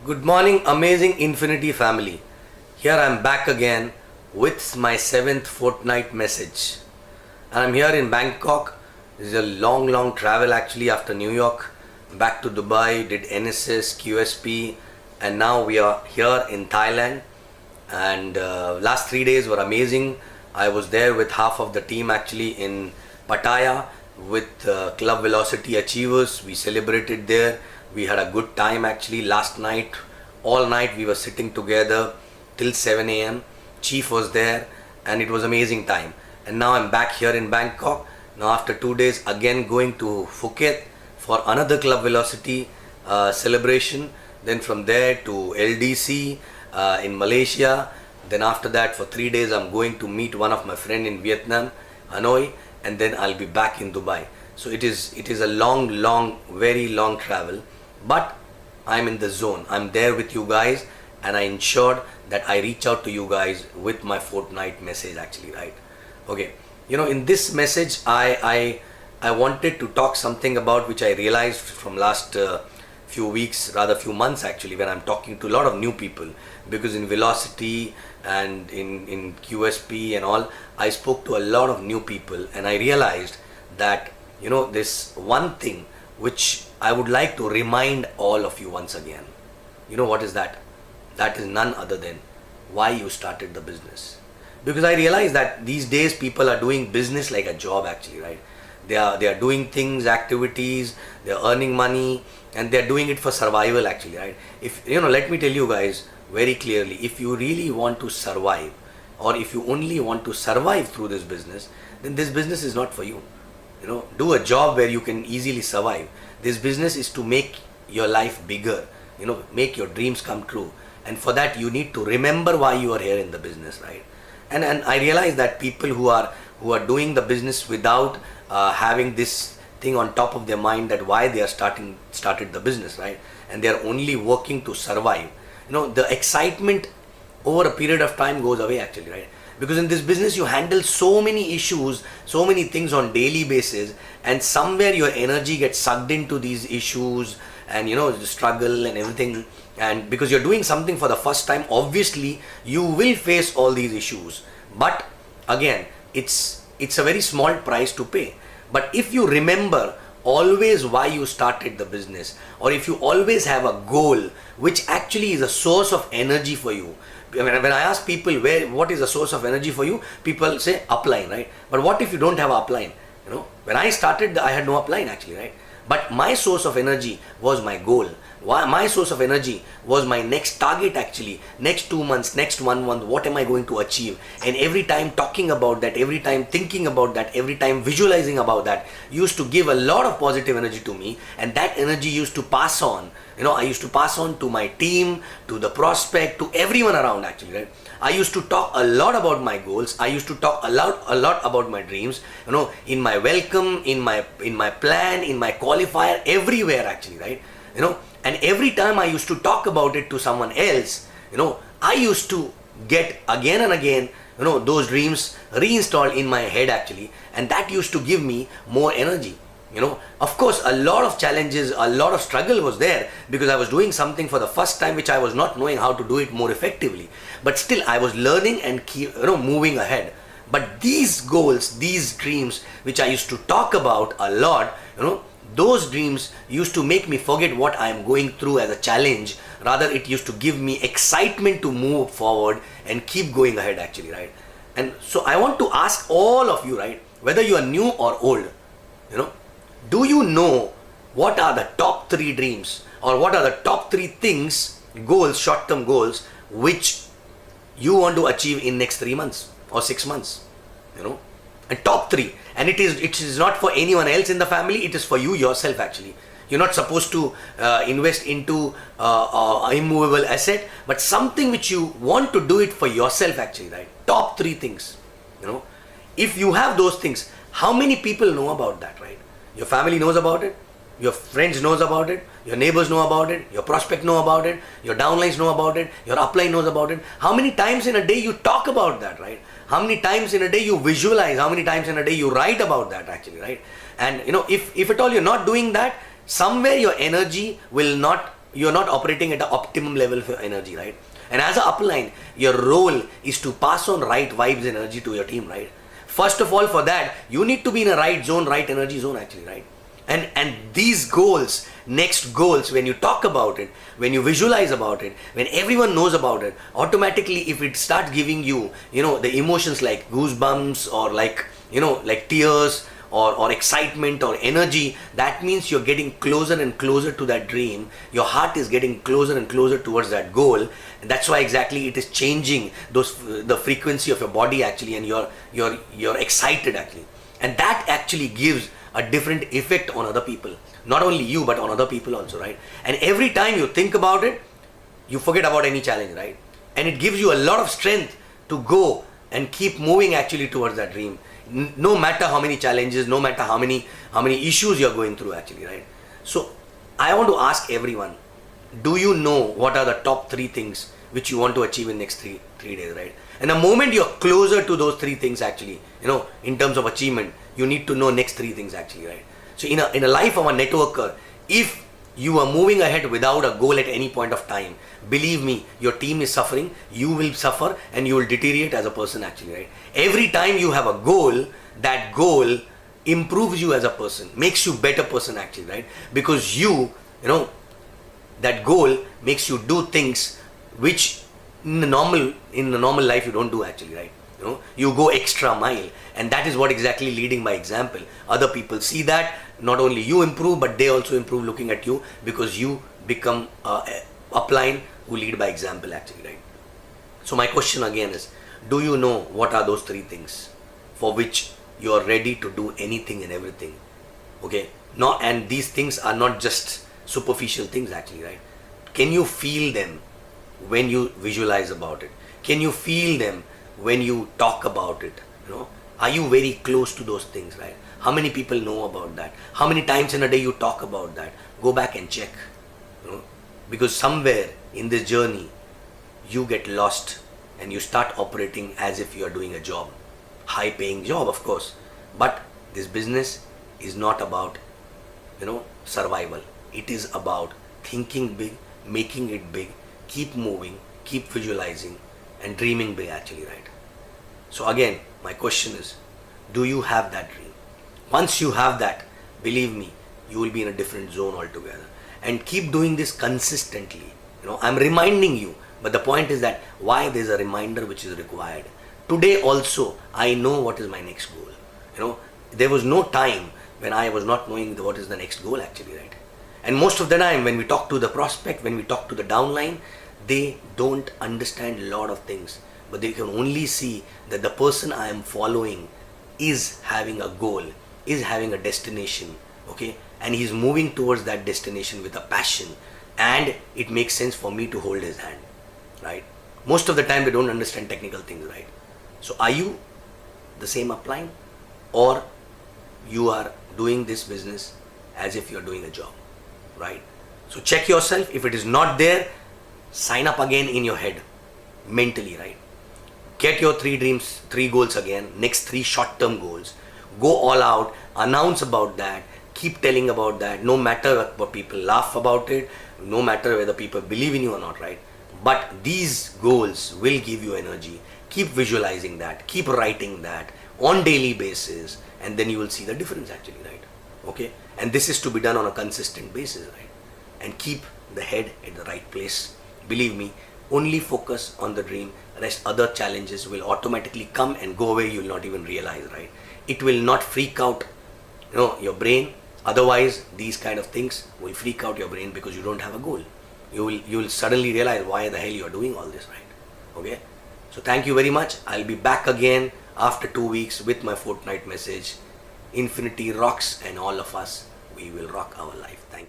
Good morning, amazing Infinity family. Here I am back again with my 7th fortnight message. And I'm here in Bangkok. This is a long travel actually after New York. Back to Dubai, did NSS, QSP, and now we are here in Thailand. And last 3 days were amazing. I was there with half of the team actually in Pattaya with Club Velocity Achievers. We celebrated there. We had a good time actually last night. All night we were sitting together till 7 a.m. Chief was there and it was amazing time. And now I'm back here in Bangkok. Now after 2 days again going to Phuket for another Club Velocity celebration. Then from there to LDC in Malaysia. Then after that for 3 days I'm going to meet one of my friend in Vietnam, Hanoi, and then I'll be back in Dubai. So it is a long, very long travel. But I'm in the zone. I'm there with you guys and I ensured that I reach out to you guys with my fortnight message actually, right? Okay. You know, in this message, I wanted to talk something about which I realized from last few weeks, rather few months actually, when I'm talking to a lot of new people. Because in Velocity and in QSP and all, I spoke to a lot of new people and I realized that, you know, this one thing which I would like to remind all of you once again. You know what is that? That is none other than why you started the business. Because I realize that these days people are doing business like a job actually, right? They are doing things, activities, they are earning money and they are doing it for survival actually, right? If you know, let me tell you guys very clearly, if you really want to survive or if you only want to survive through this business, then this business is not for you. You know, do a job where you can easily survive. This business is to make your life bigger, you know, make your dreams come true. And for that you need to remember why you are here in the business, right? And I realize that people who are doing the business without having this thing on top of their mind, that why they are started the business, right? And they are only working to survive. You know, the excitement over a period of time goes away actually, right? Because in this business you handle so many issues, so many things on daily basis, and somewhere your energy gets sucked into these issues and, you know, the struggle and everything. And because you're doing something for the first time, obviously you will face all these issues. But again, it's a very small price to pay. But if you remember always why you started the business, or if you always have a goal which actually is a source of energy for you. When I ask people what is a source of energy for you, people say upline, right? But what if you don't have an upline? You know, when I started, I had no upline actually, right? But my source of energy was my goal. My source of energy was my next target actually. Next 2 months, next 1 month, what am I going to achieve? And every time talking about that, every time thinking about that, every time visualizing about that, used to give a lot of positive energy to me. And that energy used to pass on. You know, I used to pass on to my team, to the prospect, to everyone around actually, right? I used to talk a lot about my goals. I used to talk a lot about my dreams, you know, in my welcome, in my plan, in my qualifier, everywhere actually, right? You know, and every time I used to talk about it to someone else, you know, I used to get again and again, you know, those dreams reinstalled in my head actually, and that used to give me more energy. You know, of course, a lot of challenges, a lot of struggle was there because I was doing something for the first time which I was not knowing how to do it more effectively. But still, I was learning and moving ahead. But these goals, these dreams, which I used to talk about a lot, you know, those dreams used to make me forget what I am going through as a challenge. Rather, it used to give me excitement to move forward and keep going ahead actually, right? And so I want to ask all of you, right, whether you are new or old, you know, do you know what are the top 3 dreams or what are the top 3 things, goals, short-term goals, which you want to achieve in next 3 months or 6 months, you know? And top 3. And it is not for anyone else in the family, it is for you yourself actually. You're not supposed to invest into immovable asset, but something which you want to do it for yourself actually, right? Top 3 things, you know? If you have those things, how many people know about that, right? Your family knows about it, your friends knows about it, your neighbors know about it, your prospect know about it, your downlines know about it, your upline knows about it. How many times in a day you talk about that, right? How many times in a day you visualize, how many times in a day you write about that actually, right? And you know, if at all you're not doing that, somewhere your energy will not you're not operating at the optimum level of your energy, right? And as an upline, your role is to pass on right vibes and energy to your team, right? First of all, for that, you need to be in a right zone, right energy zone actually, right? And these goals, next goals, when you talk about it, when you visualize about it, when everyone knows about it, automatically if it starts giving you, the emotions like goosebumps or like tears or excitement or energy, that means you're getting closer and closer to that dream. Your heart is getting closer and closer towards that goal. And that's why exactly it is changing the frequency of your body actually, and you're excited actually. And that actually gives a different effect on other people. Not only you, but on other people also, right? And every time you think about it, you forget about any challenge, right? And it gives you a lot of strength to go and keep moving actually towards that dream. No matter how many challenges, no matter how many issues you're going through actually, right? So I want to ask everyone, do you know what are the top 3 things which you want to achieve in next three days, right? And the moment you're closer to those 3 things actually, in terms of achievement, you need to know next 3 things actually, right? So in a life of a networker, if you are moving ahead without a goal at any point of time, believe me, your team is suffering, you will suffer, and you will deteriorate as a person actually, right? Every time you have a goal, that goal improves you as a person, makes you better person actually, right? Because that goal makes you do things which in the normal life you don't do actually, right? You go extra mile, and that is what exactly leading by example. Other people see that, not only you improve, but they also improve looking at you, because you become a upline who lead by example actually, right? So my question again is, do you know what are those 3 things for which you are ready to do anything and everything? Okay, and these things are not just superficial things actually, right? Can you feel them when you visualize about it? Can you feel them when you talk about it? Are you very close to those things, right? How many people know about that? How many times in a day you talk about that? Go back and check. Because somewhere in this journey you get lost and you start operating as if you are doing a job, high paying job of course, but this business is not about survival. It is about thinking big, making it big, keep moving, keep visualizing and dreaming big actually, right? So again, my question is, do you have that dream? Once you have that, believe me, you will be in a different zone altogether. And keep doing this consistently. I'm reminding you, but the point is that why there's a reminder which is required. Today also, I know what is my next goal. There was no time when I was not knowing what is the next goal actually, right? And most of the time when we talk to the prospect, when we talk to the downline, they don't understand a lot of things, but they can only see that the person I am following is having a goal, is having a destination, okay? And he's moving towards that destination with a passion, and it makes sense for me to hold his hand, right? Most of the time they don't understand technical things, right? So are you the same upline, or you are doing this business as if you're doing a job, right? So check yourself. If it is not there, sign up again in your head, mentally, right? Get your 3 dreams, 3 goals again, next 3 short-term goals. Go all out, announce about that, keep telling about that, no matter what people laugh about it, no matter whether people believe in you or not, right? But these goals will give you energy. Keep visualizing that, keep writing that on daily basis, and then you will see the difference actually, right? Okay? And this is to be done on a consistent basis, right? And keep the head at the right place. Believe me, only focus on the dream. Rest other challenges will automatically come and go away. You will not even realize, right? It will not freak out your brain. Otherwise, these kind of things will freak out your brain because you don't have a goal. You will suddenly realize why the hell you are doing all this, right? Okay? So thank you very much. I'll be back again after 2 weeks with my fortnight message. Infinity rocks, and all of us, we will rock our life. Thank you.